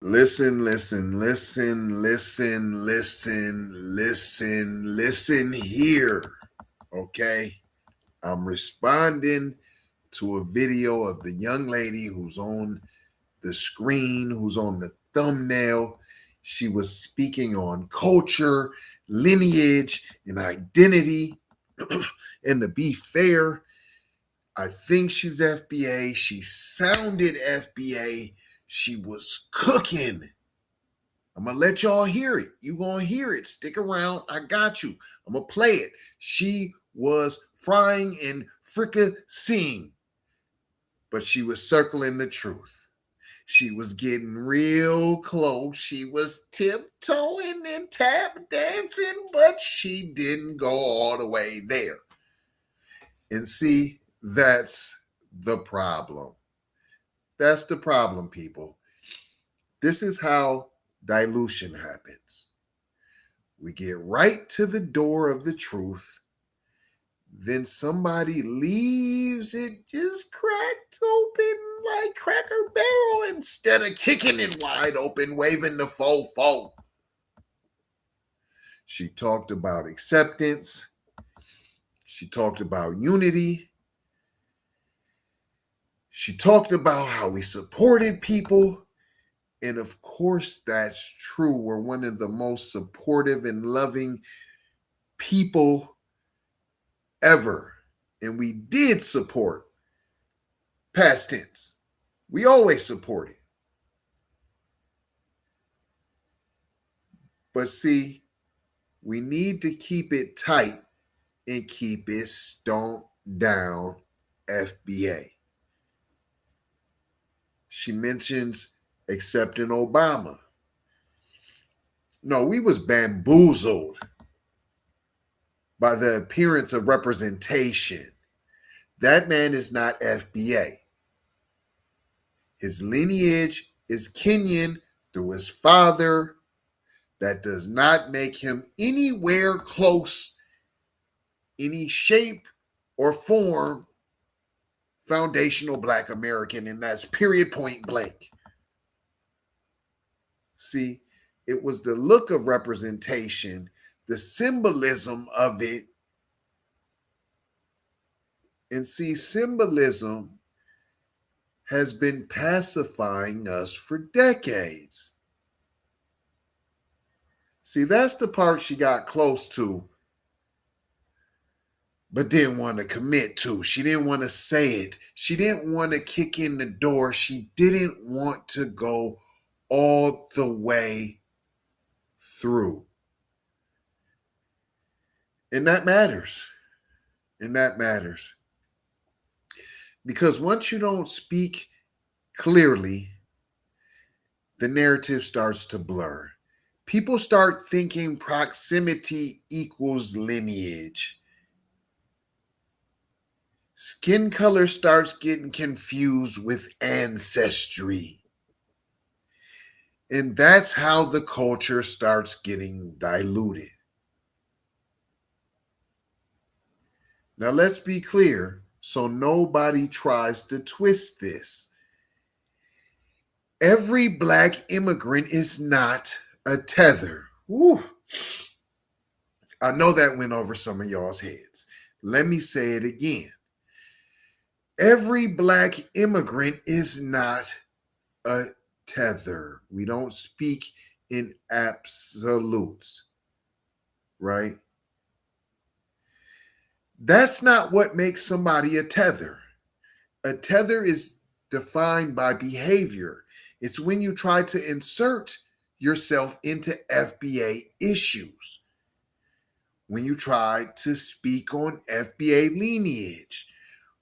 Listen, listen, listen, listen, listen, listen, listen here. Okay. I'm responding to a video of the young lady who's on the screen, who's on the thumbnail. She was speaking on culture, lineage, and identity. And to be fair, I think she's FBA. She sounded FBA. She was cooking. I'm going to let y'all hear it. You going to hear it. Stick around. I got you. I'm going to play it. She was frying and fricasseeing, but she was circling the truth. She was getting real close. She was tiptoeing and tap dancing, but she didn't go all the way there. And see, that's the problem. That's the problem, people. This is how dilution happens. We get right to the door of the truth. Then somebody leaves it just cracked open like Cracker Barrel instead of kicking it wide open, waving the fofo. She talked about acceptance. She talked about unity. She talked about how we supported people. And of course, that's true. We're one of the most supportive and loving people ever. And we did support. Past tense. We always supported. But see, we need to keep it tight and keep it stomped down, FBA. She mentions accepting Obama. No, we was bamboozled by the appearance of representation. That man is not FBA. His lineage is Kenyan through his father. That does not make him anywhere close, any shape or form, foundational Black American, and that's period, point blank. See, it was the look of representation, the symbolism of it. And see, symbolism has been pacifying us for decades. See, that's the part she got close to, but didn't want to commit to. She didn't want to say it. She didn't want to kick in the door. She didn't want to go all the way through. And that matters. And that matters. Because once you don't speak clearly, the narrative starts to blur. People start thinking proximity equals lineage. Skin color starts getting confused with ancestry. And that's how the culture starts getting diluted. Now, let's be clear so nobody tries to twist this. Every Black immigrant is not a tether. Woo. I know that went over some of y'all's heads. Let me say it again. Every Black immigrant is not a tether. We don't speak in absolutes, right? That's not what makes somebody a tether. A tether is defined by behavior. It's when you try to insert yourself into FBA issues. When you try to speak on FBA lineage.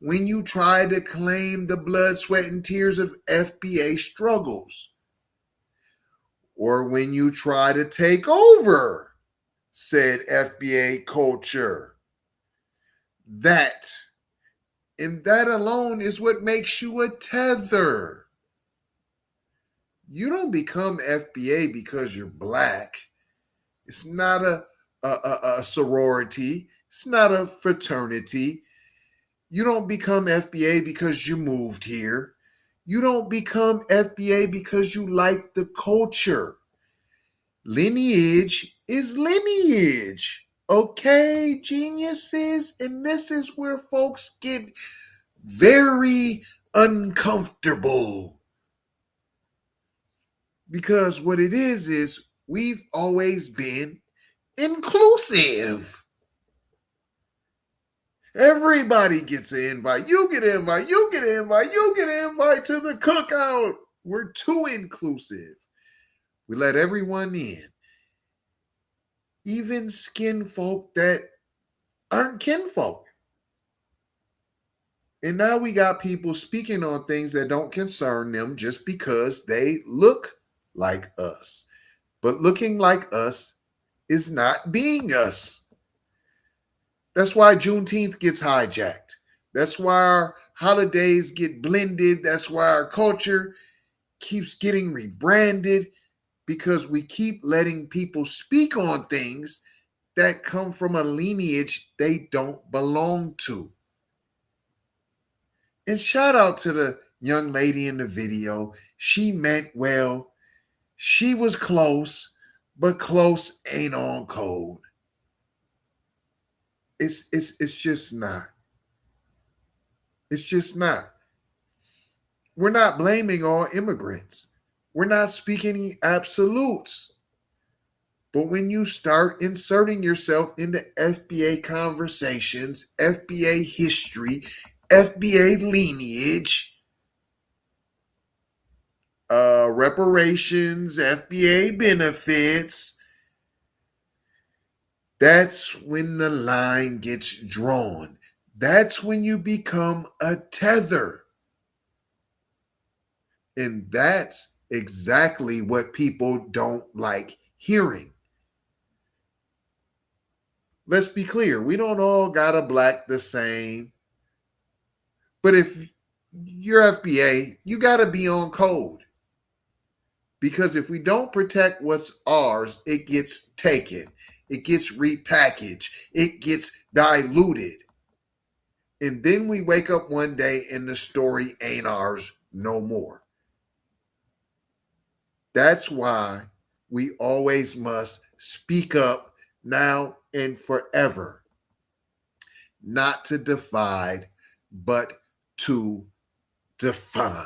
When you try to claim the blood, sweat, and tears of FBA struggles. Or when you try to take over said FBA culture. That, and that alone is what makes you a tether. You don't become FBA because you're Black. It's not a sorority. It's not a fraternity. You don't become FBA because you moved here. You don't become FBA because you like the culture. Lineage is lineage. Okay, geniuses? And this is where folks get very uncomfortable. Because what it is we've always been inclusive. Everybody gets an invite. You get an invite. You get an invite. You get an invite to the cookout. We're too inclusive. We let everyone in. Even skin folk that aren't kinfolk. And now we got people speaking on things that don't concern them just because they look like us. But looking like us is not being us. That's why Juneteenth gets hijacked. That's why our holidays get blended. That's why our culture keeps getting rebranded, because we keep letting people speak on things that come from a lineage they don't belong to. And shout out to the young lady in the video. She meant well. She was close, but close ain't on code. It's just not. It's just not. We're not blaming all immigrants. We're not speaking absolutes. But when you start inserting yourself into FBA conversations, FBA history, FBA lineage, reparations, FBA benefits, that's when the line gets drawn. That's when you become a tether. And that's exactly what people don't like hearing. Let's be clear. We don't all gotta black the same. But if you're FBA, you gotta be on code. Because if we don't protect what's ours, it gets taken. It gets repackaged. It gets diluted. And then we wake up one day and the story ain't ours no more. That's why we always must speak up now and forever. Not to divide, but to define.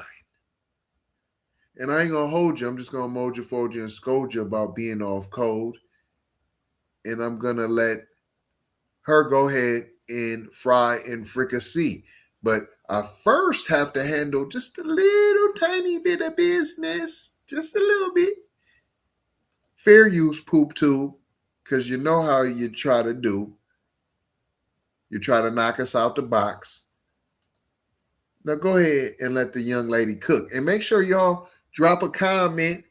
And I ain't gonna hold you. I'm just gonna mold you, fold you, and scold you about being off code. And I'm gonna let her go ahead and fry and fricassee. But I first have to handle just a little tiny bit of business. Just a little bit. Fair use poop tube. Because you know how you try to do. You try to knock us out the box. Now go ahead and let the young lady cook. And make sure y'all drop a comment,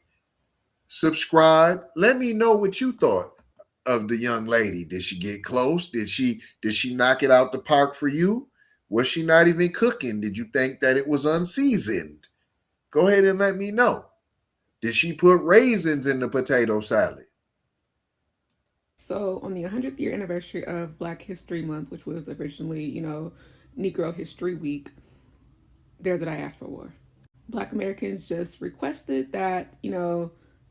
subscribe. Let me know what you thought of the young lady. Did she get close? Did she knock it out the park for you? Was she not even cooking? Did you think that it was unseasoned? Go ahead and let me know. Did she put raisins in the potato salad? So on the 100th year anniversary of Black History Month, which was originally, Negro History Week, there's a diaspora war. Black Americans just requested that,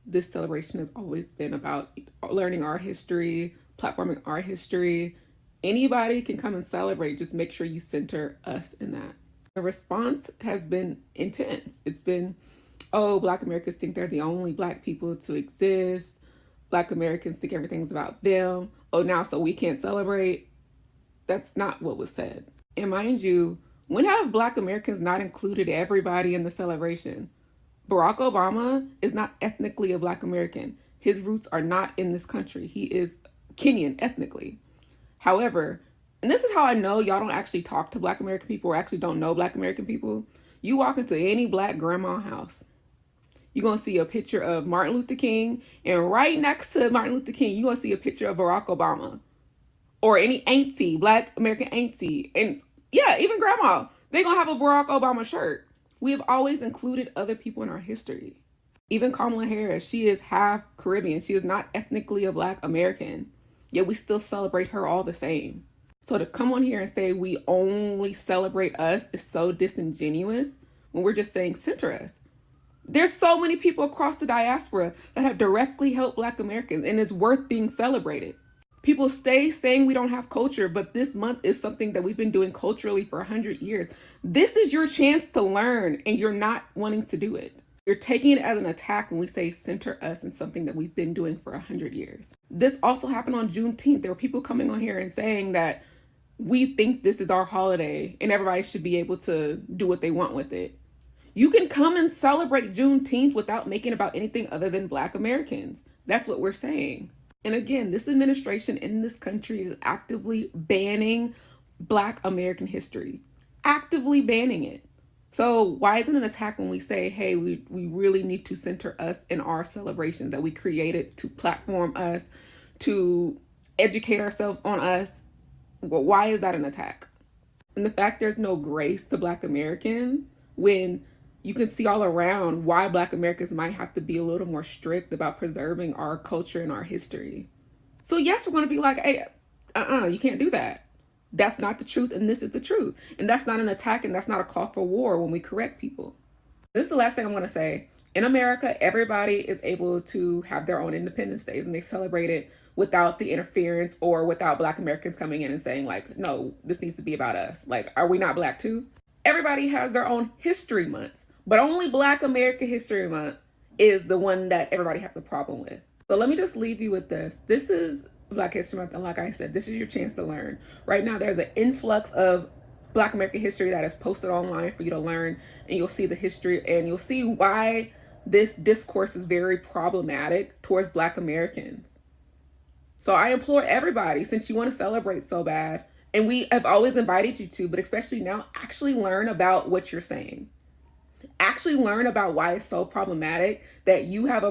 this celebration has always been about learning our history, platforming our history. Anybody can come and celebrate. Just make sure you center us in that. The response has been intense. It's been, oh, Black Americans think they're the only Black people to exist. Black Americans think everything's about them. Oh, now so we can't celebrate? That's not what was said. And mind you, when have Black Americans not included everybody in the celebration? Barack Obama is not ethnically a Black American. His roots are not in this country. He is Kenyan ethnically. However, and this is how I know y'all don't actually talk to Black American people or actually don't know Black American people. You walk into any Black grandma house, you're going to see a picture of Martin Luther King, and right next to Martin Luther King, you're going to see a picture of Barack Obama. Or any auntie, Black American auntie. And yeah, even grandma, they're going to have a Barack Obama shirt. We have always included other people in our history. Even Kamala Harris, she is half Caribbean. She is not ethnically a Black American. Yet we still celebrate her all the same. So to come on here and say we only celebrate us is so disingenuous. when we're just saying center us. There's so many people across the diaspora that have directly helped Black Americans, and it's worth being celebrated. People stay saying we don't have culture, but this month is something that we've been doing culturally for 100 years. This is your chance to learn, and you're not wanting to do it. You're taking it as an attack when we say center us in something that we've been doing for 100 years. This also happened on Juneteenth. There were people coming on here and saying that we think this is our holiday and everybody should be able to do what they want with it. You can come and celebrate Juneteenth without making about anything other than Black Americans. That's what we're saying. And again, this administration in this country is actively banning Black American history, actively banning it. So why is it an attack when we say, hey, we really need to center us in our celebrations that we created to platform us, to educate ourselves on us? Well, why is that an attack? And the fact there's no grace to Black Americans when you can see all around why Black Americans might have to be a little more strict about preserving our culture and our history. So yes, we're going to be like, hey, you can't do that. That's not the truth, and this is the truth. And that's not an attack, and that's not a call for war when we correct people. This is the last thing I'm going to say. In America, everybody is able to have their own Independence Days, and they celebrate it without the interference or without Black Americans coming in and saying, like, no, this needs to be about us. Like, are we not Black too? Everybody has their own history months, but only Black American History Month is the one that everybody has a problem with. So let me just leave you with this. This is Black History Month, and like I said, this is your chance to learn. Right now, there's an influx of Black American history that is posted online for you to learn, and you'll see the history, and you'll see why this discourse is very problematic towards Black Americans. So I implore everybody, since you want to celebrate so bad, and we have always invited you to, but especially now, actually learn about what you're saying. Actually learn about why it's so problematic that you have a